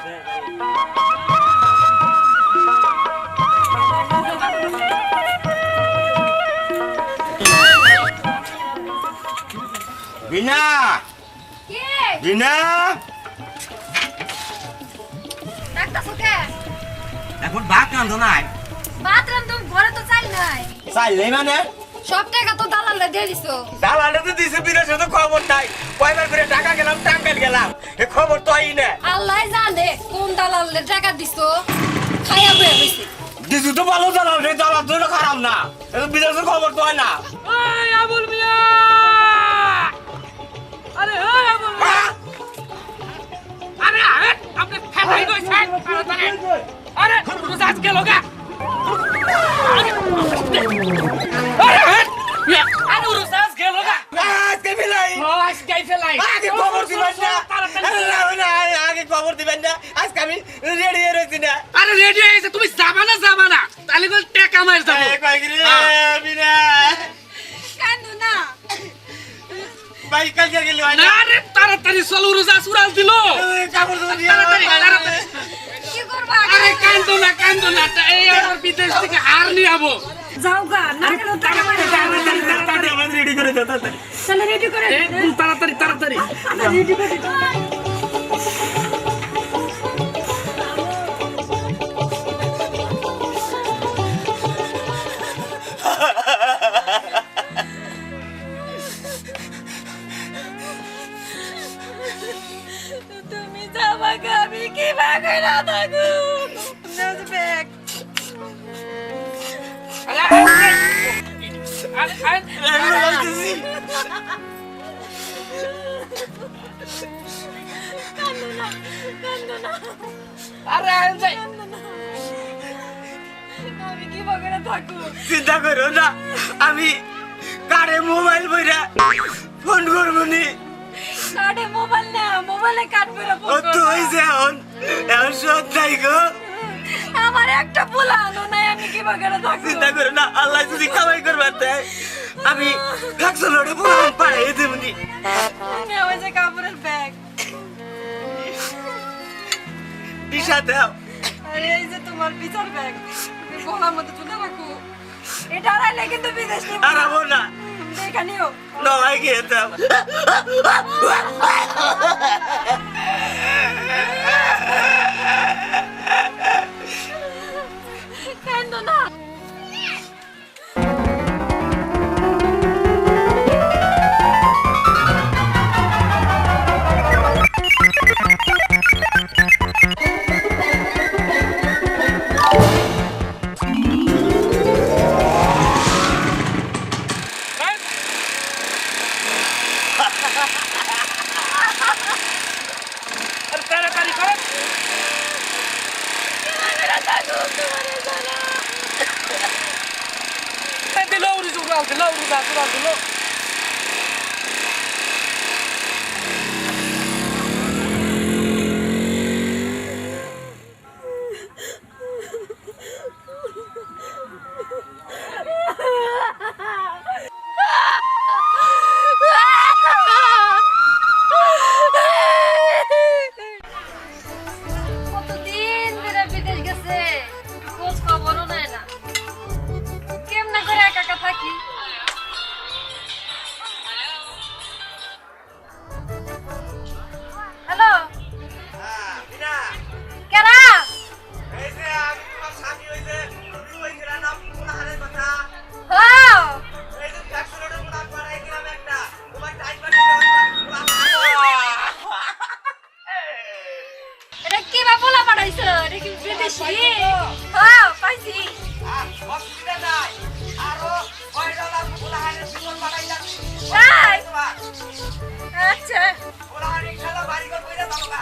বিনা বিনা এখন ভাত রান্ধো নাই ভাত রান্ধুম ঘরে তো চাই নাই চাই নেই মানে সব টাকা তো দালালে দিয়ে দিছো দালালে তো দিছে বিনা শুধু খবর নাই কয়বার করে টাকা গেলাম টাঙ্গাইল গেলাম এ খবর তো আই না আল্লাহ জানে কোন দালালে টাকা দিছো খাইয়া বয়ে হইছে দিছু তো ভালো দালাল রে দালাল তো খারাপ না এ বিদেশের খবর তো হয় না ওই আবুল মিয়া আরে ওই আবুল মিয়া আরে আরে আপনি ফেলাই কইছেন তাড়াতাড়ি আরে রোজাজ গেল গা আরে আরে রোজাজ গেল গা আজকে ফেলাই আজকে ফেলাই আগে খবর দিবেন না আগে খবর দিবেন না আজকে আমি রেডি হয়ে রইছি না আরে রেডি হয়েছে তুমি যাবা না তাহলে কোন টাকা মার যাবো কই গরি বিনা কান্দু না ভাই কালকে গেল না রে তাড়াতাড়ি চলো রোজাজ উড়াল দিল কাপড় তো দিয়া তাড়াতাড়ি কি করবা আরে কান্দো না এই আমার বিদেশ থেকে হার নিয়ে আবো যাও গা না কেন টাকা মারে তাড়াতাড়ি আমরা রেডি করে দাও তাড়াতাড়ি চলে রেডি করে তাড়াতাড়ি রেডি করে তুমি যাবা গা আমি কি ভাগে না থাকু ব্যাগ আমি কি ভাগে না থাকু চিন্তা করো না আমি কারে মোবাইল বইরা ফোন করবো নি কাটে মোবাইল না মোবাইলে কাটবে না ও তো হইছে এখন সব নাই গো আমার একটা পোলা আনো নাই আমি কি ভাগে না থাকু চিন্তা করো না আল্লাহ যদি কামাই করবার দেয় আমি 100 লোটে পুরো পাঠিয়ে দেব নি আমি ওই যে কাপড়ের ব্যাগ দিশা দাও আরে এই যে তোমার বিচার ব্যাগ তুমি গলার মধ্যে ঝুলে রাখো এটা আড়াইলে কিন্তু বিদেশ নিব আরামো না দেখা নিও নয় গিয়ে দাও কান্দো না তাড়াতাড়ি কর দিল উড়াল দিল কতদিন ধরে বিদেশ গেছে খোঁজ খবরও নেয় না কেমনে করে একা একা থাকি হ্যালো কেরা এই যে আমি তোমার স্বামী হইছে তুমি হইছিলা না পুনাহারের কথা হ্যাঁ এই যে 100 লোটে পুনা পাড়াই দিলাম একটা তোমার টাইম পাঠিয়ে দাও এটা কি বা পোলা পাঠাইছো এটা কি বিদেশি হ্যাঁ পাইছি অসুবিধা নাই আরো $6 পুনাহারের জীবন পাঠাইলাম তাই তোমার আচ্ছা পুনাহারের খেলা বাড়ি করে কইরা দাও না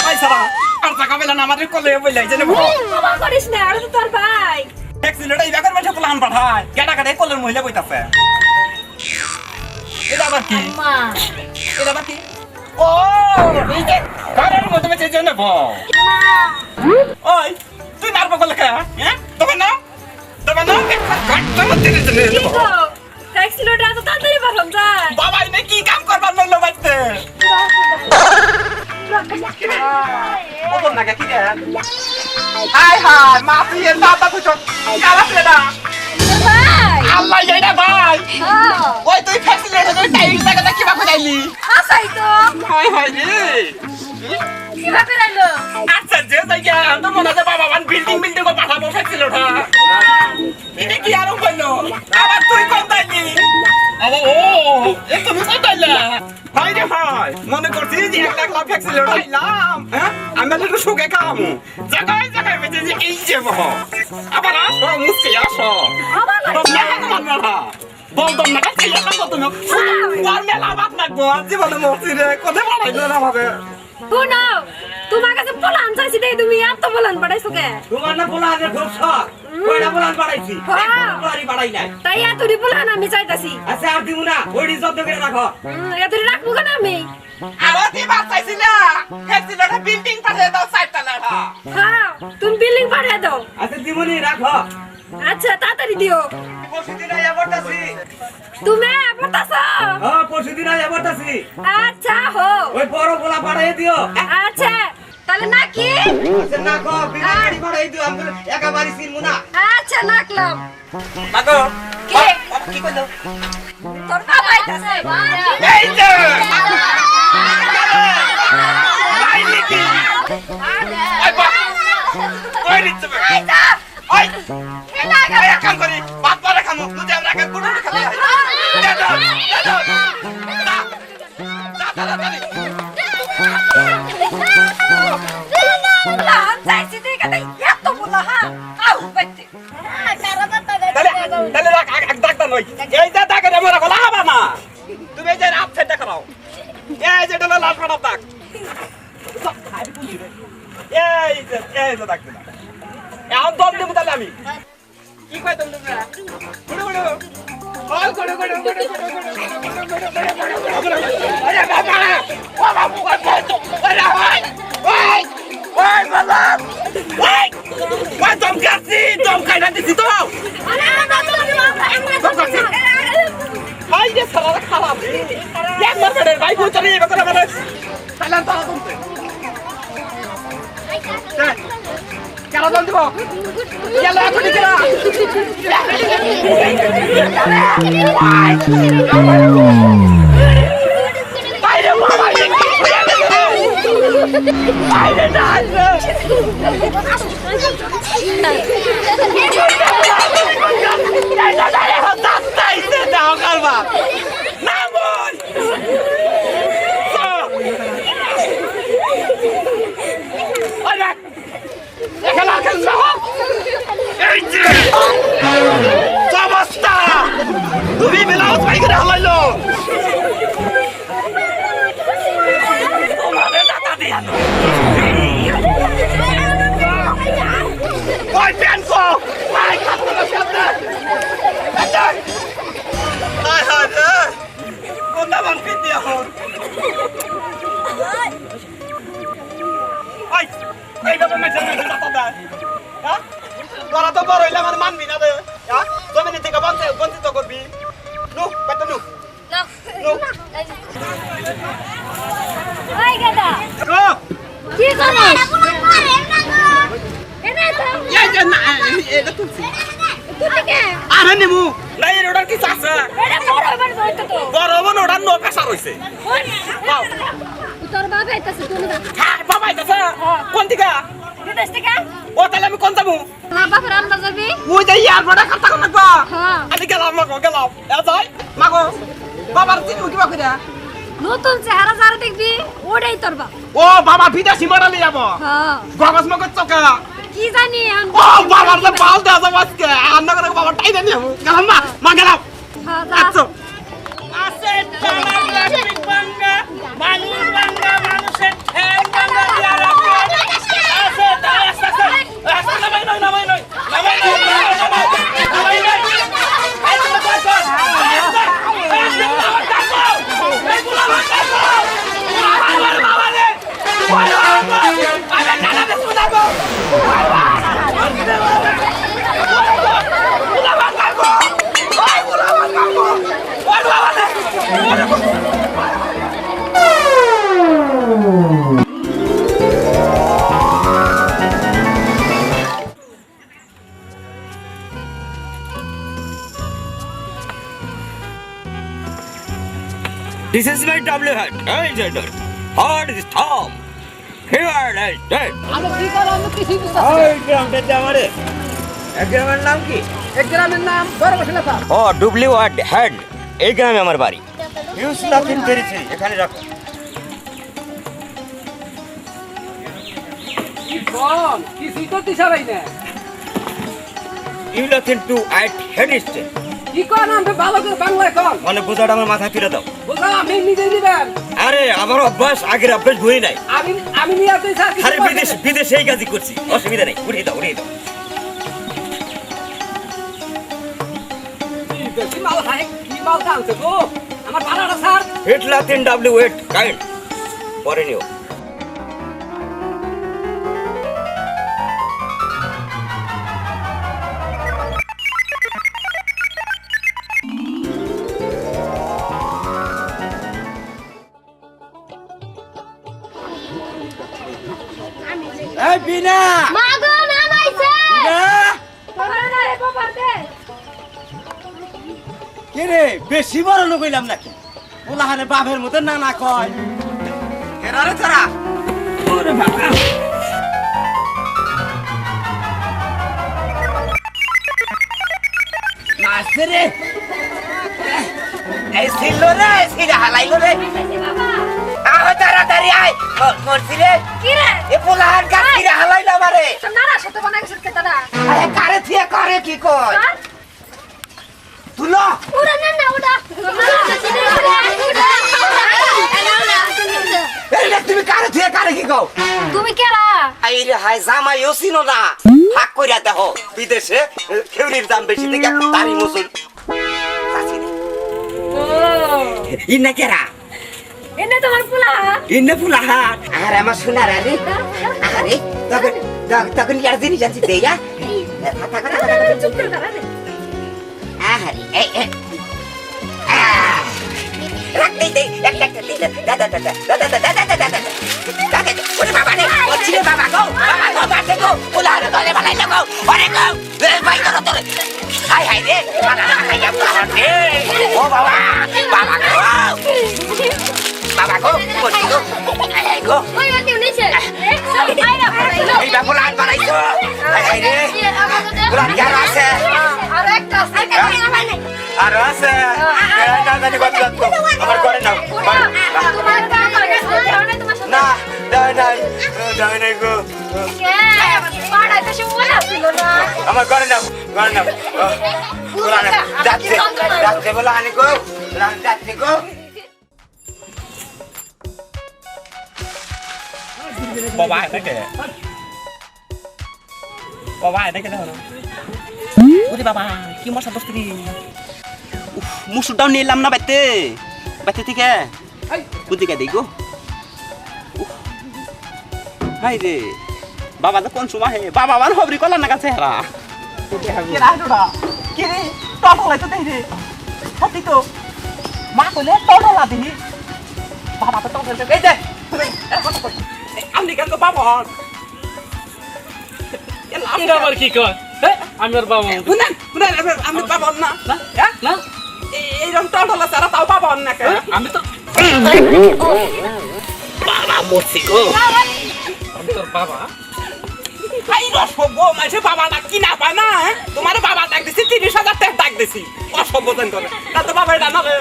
ওই সারা আর টাকা পেলাম আমাদের কলে বইলাই জানো বাবা করিস না আর তো তোর ভাই ট্যাক্সিলেটা ইবাকার মাঠে প্লান পাঠায় কেটা কেটে কলের মহিলা কইতাছে এটা আবার কি মা এটা আবার কি ও এই যে কারের মধ্যে মেছে জন্য ওই তুই নারবা কলে কা হ্যাঁ তবে না ঘাটটা মধ্যে কি গো ট্যাক্সি লোটা তো তাড়াতাড়ি পাঠাম যায় বাবা এনে কি কাম করবার নইলো বাইতে কত নাকি কি রে হাই হাই মাফিয়া বাবা কইছ কালা পেডা ভাই আল্লাহ এইটা ভাই হ্যাঁ ওই তুই ফ্যাক্টরি থেকে টাইল টাকা কি বাকো যাইলি আসাই তো হাই হাই রে কিভাবে রাইলো আচ্ছা যে জায়গা আমরা মনে আছে বাবা বান বিল্ডিং বিল্ডিং কো পাঠাবো ফ্যাক্টরি ওঠা এটা কি আর হইলো আবার তুই কোন দাইলি আরে ও এ তুমি কোন দাইলা ভাই রে ভাই মনে করছিস যে 1 লাখ লাখ ফ্যাক্টরি ওঠাইলাম হ্যাঁ আমি একটু সুখে খাম জায়গায় জায়গায় বেঁচে যে এই যে বহ আবার আসো মুসকে আসো বলতাম না কাছে এলাকা তুমি আর মেলা বাদ লাগবো জীবনে মরছি রে কোথায় বাড়াইলো না ভাবে শুনো তোমার কাছে পোলান চাইছি দেই তুমি এত পোলান পাঠাইছো কে তোমার না পোলানের খুব শখ কয়টা পোলান বাড়াইছি হ্যাঁ। পোলারি বাড়াই নাই তাই এতরি পোলান আমি চাইতাছি আচ্ছা আর দিব না ওইটি যত্ন করে রাখো এতরি রাখবো কেন আমি আরো দি বাদ চাইছি না ফ্যাক্টরিটা বিল্ডিং পাঠিয়ে দাও সাইডটা না হ্যাঁ তুমি বিল্ডিং পাঠিয়ে দাও আচ্ছা দিবনি রাখো আচ্ছা তাড়াতাড়ি দিও পরশুদিন আইয়া পড়তাছি তুমি পড়তাছো হ্যাঁ পরশুদিন আইয়া পড়তাছি আচ্ছা হো ওই বড় পোলা পাঠাই দিও আচ্ছা তাহলে নাকি আচ্ছা না গো বিমারি পাঠাই দিও আমি একেবারে চিনবো না আচ্ছা নাকলাম মাগো কে? কি কইলো তোর বাবা আইতাছে এই যে ভাই লিখি ওই বা ওই নিচে ওই ওই কাম করি বাপ পরে খামু তুই আমরা কাম করব খালি পোলান চাইছি দেই কথা এত পোলা হ্যাঁ আউ বাইতে তাহলে এক ডাক দাও নই এই যে ডাকে আমরা গলা হবে না তুমি এই যে রাত সেটা করাও এই যে ডলা লাল ফাটা ডাক এই যে ডাক দিলা এখন দম দেব তাহলে আমি কি কই দম দেব না গুড়ু গুড়ু কল গুড়ু গুড়ু গুড়ু আরে বাবা বাবা মুখ তো আরে ভাই ওই ওই বাবা ওই ওই দম কাছি দম খাইনা দিছি তো ভাই যে সারা খারাপ একবার বেড়ে ভাই বুঝতে এবার করে মানে তাহলে তো তুমি কেন দম দিব গেল এখনই কেন বাইরে বাবা বাইরে না তুমি বেলাও পাই করে হালাইলো তোমারে দাতা দিয়া ওই পেনকো ভাই খাতনা সামনে আচ্ছা হাই হাই রে কোনটা মান পিট দিয়া হল ওই এই বাবা মেছে দাতা দা হ্যাঁ তোরা তো বড় হইলে আমার মানবি না রে হ্যাঁ জমিনে থেকে বঞ্চিত করবি নো কত নো ওই গাদা নো কি করছ এনে তো এই যে না এটা তুলছি তুই কে আরে নিমু নাই এর অর্ডার কি চাচ্ছে এটা বড় হইবার হইতো তো বড় বড় অর্ডার নো পেশা রইছে তোর বাবা আইতাছে তুমি না হ্যাঁ বাবা আইতাছে কোন দিকে বিদেশ থেকে ও তাহলে আমি কোন যাবো না বাবা রান্না যাবি ওই যে ইয়ার বড় কথা কোন না হ্যাঁ আমি গেলাম মাগো গেলাম এ যাই মাগো বাবার চিনি কিবা কইরা নতুন চেহারা যারা দেখবি ওটাই তোর বাবা ও বাবা বিদেশি মডেল যাব হ্যাঁ গগস মগজ চকা কি জানি ও বাবার যে পাল দেয়া যাব আজকে আন্না করে বাবা টাইনা নিয়ে গেলাম মা গেলাম হ্যাঁ যা আচ্ছা আছে টানা প্লাস্টিক বাঙ্গা মানুষ বাঙ্গা মানুষের ঠ্যাং বাঙ্গা দিয়া রাখে আছে আছে আছে নামাই নয় নামাই নয় নামাই নয় নামাই নয় এই তো কর This is my W head. Hey, gentlemen. Hard is Tom. Here is dead. আমি কি করব আমি কিছুই বুঝতে ওই গ্রামটা আমারে এই গ্রামের নাম কি? এক গ্রামের নাম বড় বসলেতা ও ডব্লিউ হেড এই গ্রামে আমার বাড়ি ইউজ নাথিং করেছি এখানে রাখো কোন কিছুই তো দিশারাই না ইউ নাথিং টু আইট হেড স্টেট কি কোন আমি ভালো করে বাংলায় কোন মানে বোঝাটা আমার মাথায় তুলে দাও বুঝা আমি নিজে দিবেন আরে আমার অভ্যাস আগের অভ্যাস ভুলি নাই আমি নিয়ে আসতে স্যার আরে বিদেশে এই কাজই করছি অসুবিধা নেই উঠিয়ে দাও বেশি মাল খাই কি মাল জানতে গো আমার ভাড়াটা স্যার হিট লাথিন ডব্লিউ এইট কাইন্ড পরে নিও এই বিনা মাগো নামাইছে বিনা তোরা না রে বাবা দে কে রে বেশি বড় লোক হইলাম নাকি ওলাহানে বাপের মতো না না কয় এরারে তারা ওরে বাবা মাসরে এই সিলো রে সিরা হালাইলো রে বাবা আহ তাড়াতাড়ি আয় মরছি রে কি রে এ পোলাহান কাজ সিরা হালাইলো আমারে তো নানা সাথে বানাই গেছে কেতারা আরে কারে থিয়া করে কি কয় তুলো উড়া না উড়া এই রে তুমি কারে থিয়া করে কি কও তুমি কেরা আই রে হাই জামাই ওসিনো না হাক কইরা দেখো বিদেশে খেউরির দাম বেশি থেকে তারি মুসুল চাচি রে ইন্না কেরা এনে তোমার পোলা ইন্না ফুলাহা আরে আমার সোনার আরে আরে তখন ইয়ার দিনই যাচ্ছি দেয়া চুপ করে দাঁড়া রে আরে এই রাখ দে একটা দাদা ওরে বাবা রে ওরে বাবা গো বাবা গো ফুলারে গলে বালাই লাগো ওরে গো রে ভাই ধরো তোরে হাই হাই রে বাবা হাই বাবা রে ও বাবা গো ওরে গো হাই গো ওই ওতে নিচে আইরা পড়াইলো এই বাবা লাল বানাইছো হাই রে গোলাপ যারা আছে আর একটা আছে আর আছে জানি কত লাগতো আমার করে নাও তোমার কাম হয়ে গেছে জানে তোমার সাথে না নাই গো কে পাড়ায় তো সব মনে ছিল না আমার করে নাও যাচ্ছে বলো আনি গো যাচ্ছে গো বাবা এটাকে বাবা এটাকে দেখো না ওরে বাবা কি মশা দস্তি মুসুরটাও নিলাম না বাইতে থেকে বুঝিকে দিই গো হাই রে বাবা তো কোন সময় বাবা আমার হবরি কলার না কাছে হেরা কে রে টটলাই তো দেই রে সত্যি তো মা কইলে টটলা দিনি বাবা তো টটল এই দে আমি কেন তো বাবা আমি আবার কি কয় আমি আর বাবা আমি বাবা না না এইরকম টটলা সারা তাও বাবা না আমি তো বাবা মরছি গো আমি তোর বাবা এই রসভ্য মাঝে বাবা ডাক কি না পায় না তোমার বাবা ডাক দিছি 30,000 টাকা ডাক দিছি অসভ্যজন করে তা তো বাবা এটা না রে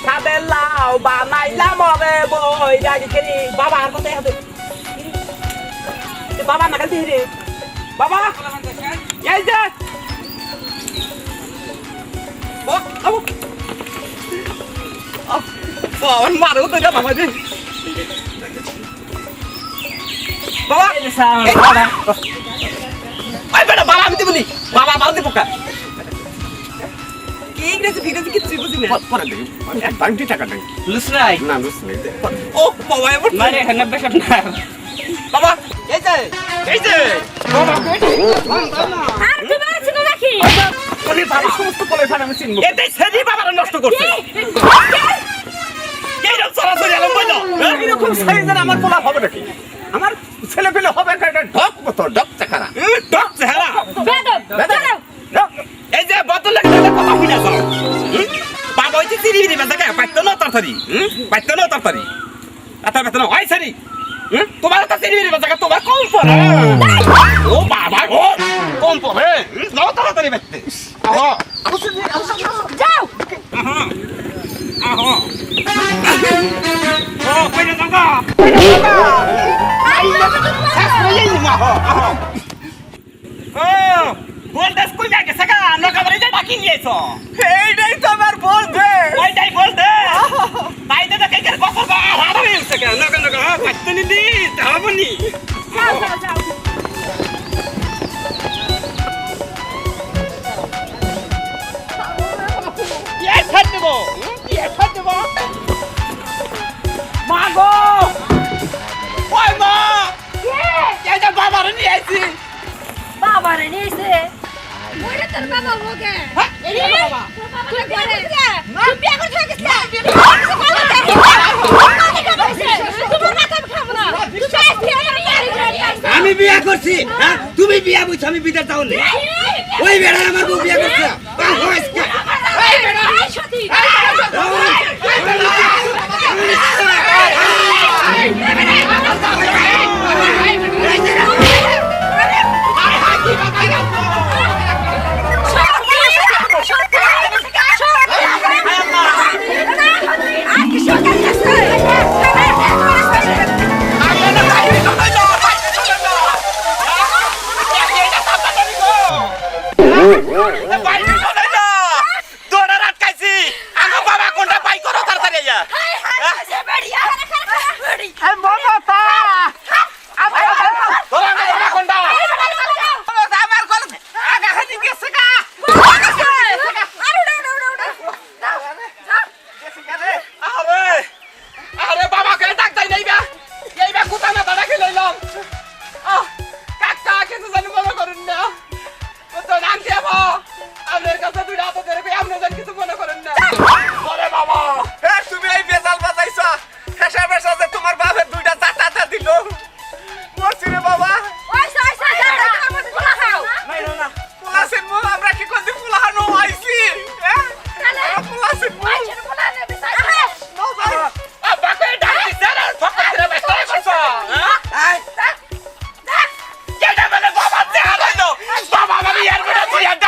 সাদের লাউ বানাইলাম রে বই ডাকি খেলি বাবা আর কোথায় হবে বাবা না কালতে রে বাবা এই যে বাবা মারো তো বাবা যে বাবা বাবা আই বেটা বাবা আমি দিবনি বাবা বাবা দিব কা কি ইংরেজি ভিডিও কিছু বুঝি না পরে দেব এক বান্টি টাকা দেন লুসরাই না বুঝলি ও বাবা এবার মানে এখানে বেশক না বাবা এই যে বাবা আর তুমি আছো নাকি ওরে বাবা সমস্ত পলে ফান আমি চিনব এটাই সেরি বাবারে নষ্ট করছে এইরকম সরাসরি এলাম বললো এরকম সাইজের আমার পোলা হবে নাকি? আমার ছেলে পেলে হবে না, এটা ঢক মতো, ঢক চেহারা। ডক চেহারা বেদব চলো ঢক। এই যে বদল লাগে কথা শুনে যাও বাবা হইতে চিনি দিবে জায়গা পাইতো না তরকারি পাইতো না তরকারি এত বেতন হয় সারি তোমার তো চিনি দিবে জায়গা তোমার কম পড়ে ও বাবা ও কম পড়ে নাও তাড়াতাড়ি বাইতে আহো যাও আহো ও কইনা জায়গা বলতেস কই যায় গেছে গা নকাবারে যাই বাকি নিয়েছো এইটাই তো আমার বলবে। ওইটাই বলতে তাই তো দেখে কেন বছর বা হারা হয়ে গেছে কেন নকা নকা পাইতে নিদি তাহবনি যাও যাও যাও এই ছাড় দেব এই ছাড় দেব মা গো ওই মা এই যে বাবারে নিয়ে আইছি বাবারে নিয়েছে ওরে তোর বাবা হোগে এই বাবা তুই বিয়ে করছিস তুই বিয়ে করছিস আমি বিয়া করছি হ্যাঁ তুমি বিয়া বুঝছো আমি বিদেশ যাও না ওই বেড়া আমার বউ বিয়া করছে এই বেটা এই সতী